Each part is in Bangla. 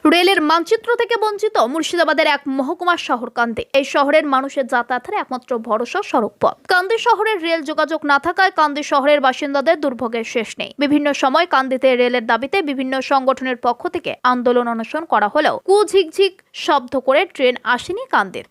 রেলের মানচিত্র থেকে বঞ্চিত মুর্শিদাবাদের এক মহকুমা শহর কান্দি। এই শহরের মানুষের যাতায়াতের একমাত্র ভরসা সড়ক পথ। কান্দি শহরের রেল যোগাযোগ না থাকায় কান্দি শহরের বাসিন্দাদের দুর্ভোগের শেষ নেই। বিভিন্ন সময় কান্দিতে রেলের দাবিতে বিভিন্ন সংগঠনের পক্ষ থেকে আন্দোলন অনশন করা হলেও কুঝিকঝিক শব্দ করে ট্রেন আসেনি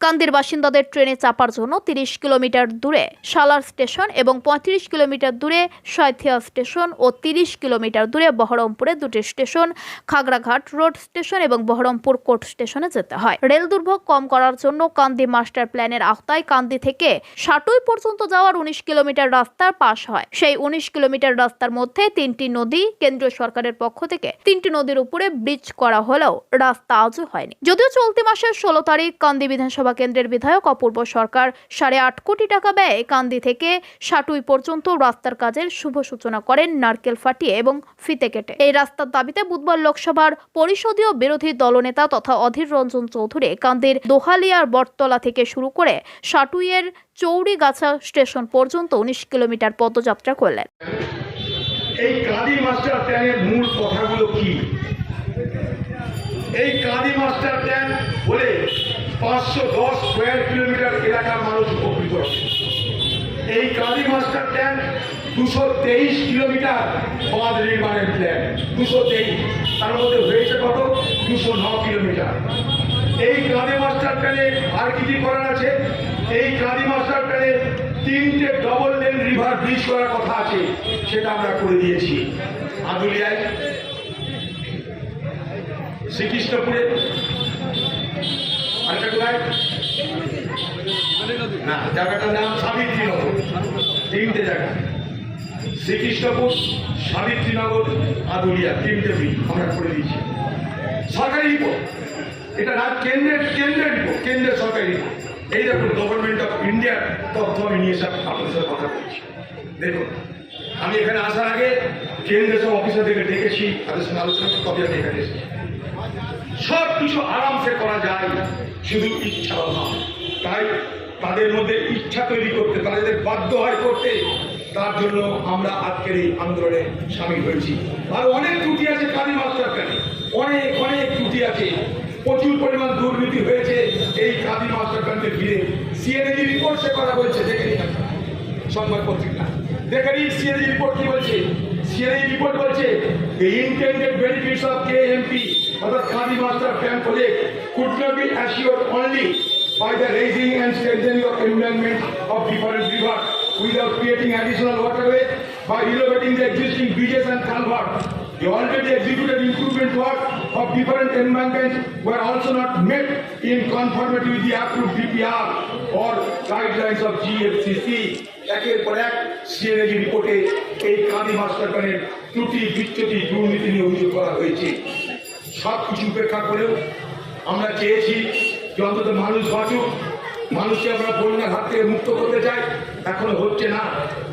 কান্দির বাসিন্দাদের ট্রেনে চাপার জন্য 30 কিলোমিটার দূরে সালার স্টেশন এবং 35 কিলোমিটার দূরে সাঁইথিয়া স্টেশন ও 30 কিলোমিটার দূরে বহরমপুরে দুটি স্টেশন, খাগড়াঘাট রোড স্টেশন এবং বহরমপুর কোর্ট স্টেশনে যেতে হয়। রেল দুর্ভোগ কম করার জন্য কান্দি মাস্টার প্ল্যানের আওতায় কান্দি থেকে সাটুই পর্যন্ত যাওয়ার 19 কিলোমিটার রাস্তার পাশ হয়। সেই 19 কিলোমিটার রাস্তার মধ্যে 3টি নদী, কেন্দ্রীয় সরকারের পক্ষ থেকে 3টি নদীর উপরে ব্রিজ করা হলেও রাস্তা আজও হয়নি। যদিও চলতি মাসের 16 তারিখ কান্দি বিধানসভা কেন্দ্রের বিধায়ক অপূর্ব সরকার 8.5 কোটি টাকা ব্যয়ে কান্দি থেকে সাটুই পর্যন্ত রাস্তার কাজের শুভ সূচনা করেন নারকেল ফাটিয়ে এবং ফিতে কেটে। এই রাস্তার দাবিতে বুধবার লোকসভার পরিষদীয় বিরোধী দলনেতা তথা অধীর রঞ্জন চৌধুরী কান্দির দোহালিয়ার বটতলা থেকে শুরু করে সাটুইয়ের চৌড়িগাছা স্টেশন পর্যন্ত 19 কিলোমিটার পদযাত্রা করলেন। এই কাঁদি মাস্টার প্ল্যানের মূল কথাগুলো কি? এই কাঁদি মাস্টার প্ল্যান বলে 510 স্কোয়ার কিলোমিটার এলাকার মানুষ উপকৃত হবে। এই কাঁদি মাস্টার প্ল্যান 223 কিলোমিটার বাঁধ নির্মাণের প্ল্যান, 223, তার মধ্যে হয়েছে কত? 209 কিলোমিটার। এই কাঁদি মাস্টার প্ল্যানে আর কি করার আছে? এই কাঁদি মাস্টার প্ল্যানে 3টে ডবল লেন রিভার ব্রিজ করার কথা আছে, সেটা আমরা করে দিয়েছি। আদুলিয়ায়, শ্রীকৃষ্ণপুরে, আরেকটা কোথায় না জায়গাটার নাম সাবিত্রীনগর, 3টে জায়গা, শ্রীকৃষ্ণপুর, সাবিত্রীনগর, আদুলিয়া, 3টে ব্রিজ আমরা করে দিয়েছি। সরকারি রিপোর্ট, এটা না কেন্দ্রের রিপোর্ট, কেন্দ্রের সরকারি রিপোর্ট। এই দেখুন, গভর্নমেন্ট অফ ইন্ডিয়ার তথ্য আমি নিয়ে সব আপনাদের সাথে কথা বলছি। দেখুন, আমি এখানে আসার আগে কেন্দ্রের সব অফিসার থেকে ডেকেছি, তাদের সঙ্গে আলোচনা কবে আমি এখানে এসেছি। সব কিছু আরামসে করা যায়, শুধু ইচ্ছা নয়। তাই তাদের মধ্যে ইচ্ছা তৈরি করতে, তাদের বাধ্য হয় করতে, তার জন্য আমরা আজকের এই আন্দোলনে সামিল হয়েছি। আর অনেক ত্রুটি আছে কাঁদি মাস্টার প্ল্যানে, অনেক ত্রুটি আছে। প্রচুর পরিমাণ দুর্নীতি হয়েছে এই কাঁদি মাস্টার প্ল্যানকে ঘিরে। সিএনজি রিপোর্ট সে কথা বলছে, দেখে নিন সংবাদ পত্রিকা, দেখে নিন সিএনজি রিপোর্ট কি বলছে। সিএনজি রিপোর্ট বলছে the intended benefits of KMP অর্থাৎ কাঁদি master plan project could not be assured only by the raising and strengthening of embankment of different rivers without creating additional waterway, by renovating the existing bridges and culverts. The already executed improvement work of different embankments were also not met in conformity with the approved DPR or guidelines of GFCC. একের পর এক সিএনজি রিপোর্টে এই কাঁদি মাস্টার প্ল্যানের ত্রুটি, বিচ্যুতি, দুর্নীতি নিয়ে অভিযোগ করা হয়েছে। সব কিছু উপেক্ষা করেও আমরা চেয়েছি যে অন্তত মানুষ বাঁচুক, মানুষকে আমরা বন্যার হাত থেকে মুক্ত করতে চাই। এখনো হচ্ছে না।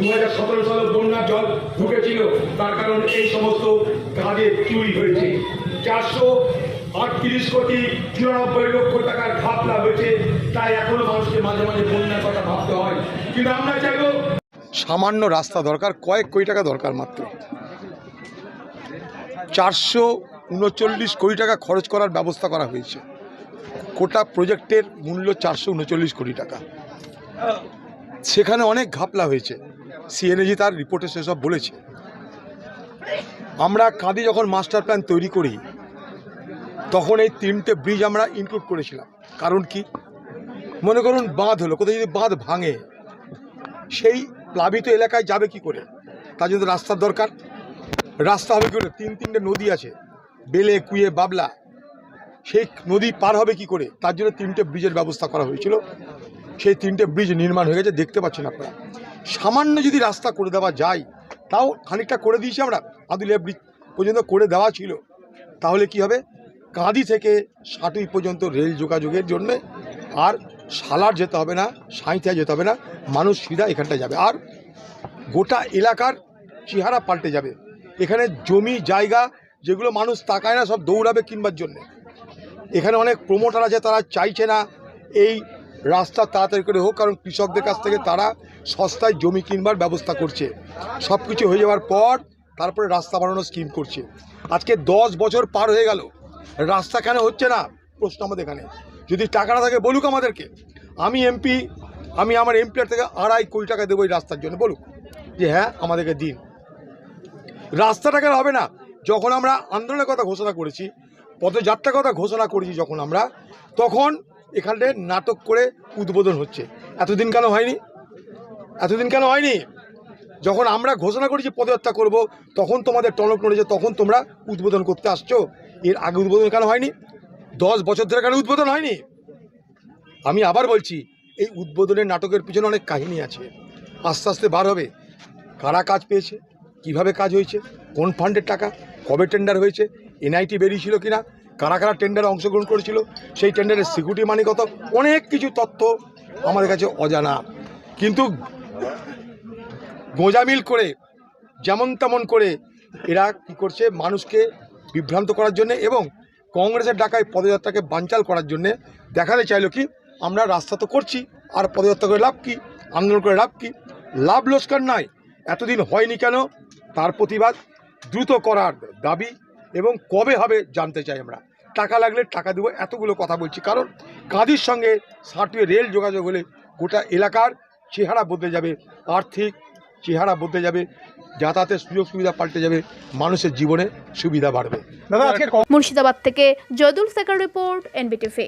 2017 সালে বন্যার জল ঢুকেছিল, তার কারণ এই সমস্ত কাজে চুরি হয়েছে। 438 কোটি 94 লক্ষ টাকার ঘাপলা হয়েছে। তাই এখনো মানুষকে মাঝে মাঝে বন্যার কথা ভাবতে হয়। কিন্তু আমরা চাইবো সামান্য রাস্তা দরকার, কয়েক কোটি টাকা দরকার মাত্র। 439 কোটি টাকা খরচ করার ব্যবস্থা করা হয়েছে। গোটা প্রজেক্টের মূল্য 439 কোটি টাকা। সেখানে অনেক ঘাপলা হয়েছে, সিএনজি তার রিপোর্টে সেসব বলেছে। আমরা কাঁদি যখন মাস্টার প্ল্যান তৈরি করি তখন এই 3টে ব্রিজ আমরা ইনক্লুড করেছিলাম। কারণ কি, মনে করুন বাঁধ হলো, কোথায় যদি বাঁধ ভাঙে সেই প্লাবিত এলাকায় যাবে কি করে? তার জন্য রাস্তার দরকার। রাস্তা হবে কি করে? 3টে নদী আছে, বেলে, কুয়ে, বাবলা, সেই নদী পার হবে কি করে? তার জন্য 3টে ব্রিজের ব্যবস্থা করা হয়েছিল। সেই 3টে ব্রিজ নির্মাণ হয়ে গেছে, দেখতে পাচ্ছেন আপনারা। সামান্য যদি রাস্তা করে দেওয়া যায়, তাও খানিকটা করে দিয়েছি আমরা, আদুলিয়া ব্রিজ পর্যন্ত করে দেওয়া ছিল। তাহলে কি হবে? কাঁদি থেকে সাটুই পর্যন্ত রেল যোগাযোগের জন্য আর সালার যেতে হবে না, সাঁইথিয়া যেতে হবে না, মানুষ সিধা এখানটায় যাবে। আর গোটা এলাকার চেহারা পাল্টে যাবে। এখানে জমি জায়গা যেগুলো মানুষ তাকায় না, সব দৌড়াবে কিনবার জন্যে। এখানে অনেক প্রমোটার আছে, তারা চাইছে না এই রাস্তা তাড়াতাড়ি করে হোক, কারণ কৃষকদের কাছ থেকে তারা সস্তায় জমি কিনবার ব্যবস্থা করছে। সব কিছু হয়ে যাওয়ার পর তারপরে রাস্তা বানানোর স্কিম করছে। আজকে 10 বছর পার হয়ে গেল, রাস্তা কেন হচ্ছে না প্রশ্ন আমাদের এখানে। যদি টাকাটা থাকে বলুক আমাদেরকে। আমি এমপি, আমি আমার এমপিআর থেকে 2.5 কোটি টাকা দেবো এই রাস্তার জন্য, বলুক যে হ্যাঁ আমাদেরকে দিন। রাস্তাটা কেন হবে না? যখন আমরা আন্দোলনের কথা ঘোষণা করেছি, পদযাত্রার কথা ঘোষণা করেছি যখন আমরা, তখন এখানে নাটক করে উদ্বোধন হচ্ছে। এতদিন কেন হয়নি? এতদিন কেন হয়নি? যখন আমরা ঘোষণা করেছি পদযাত্রা করব, তখন তোমাদের টনক নড়েছে, তখন তোমরা উদ্বোধন করতে আসছো। এর আগে উদ্বোধন কেন হয়নি? 10 বছর ধরে কেন উদ্বোধন হয়নি? আমি আবার বলছি, এই উদ্বোধনের নাটকের পিছনে অনেক কাহিনী আছে। আস্তে আস্তে বার হবে কারা কাজ পেয়েছে, কিভাবে কাজ হয়েছে, কোন ফান্ডের টাকা, কবে টেন্ডার হয়েছে, এনআইটি বেরিয়েছিল কিনা, কারা কারা টেন্ডারে অংশগ্রহণ করেছিল, সেই টেন্ডারের সিকিউরিটি মানি কত, অনেক কিছু তথ্য আমাদের কাছে অজানা। কিন্তু গোঁজামিল করে যেমন তেমন করে এরা কি করছে, মানুষকে বিভ্রান্ত করার জন্য এবং কংগ্রেসের ডাকায় পদযাত্রাকে বানচাল করার জন্যে দেখাতে চাইলো কি আমরা রাস্তা তো করছি, আর পদযাত্রা করে লাভ কি, আন্দোলন করে লাভ কি? লাভ লোকসান নয়। এতদিন হয়নি কেন তার প্রতিবাদ দ্রুত করার দাবি, এবং কবে হবে জানতে চাই আমরা। টাকা লাগলে টাকা দেবো, এতগুলো কথা বলছি কারণ কাঁদির সঙ্গে সাঁটুয়ে রেল যোগাযোগ হলে গোটা এলাকার চেহারা বদলে যাবে, আর্থিক চেহারা বদলে যাবে, যাতায়াতের সুযোগ সুবিধা পাল্টে যাবে, মানুষের জীবনে সুবিধা বাড়বে। মুর্শিদাবাদ থেকে জয়দুল শেখের রিপোর্ট, এনবিটিভি।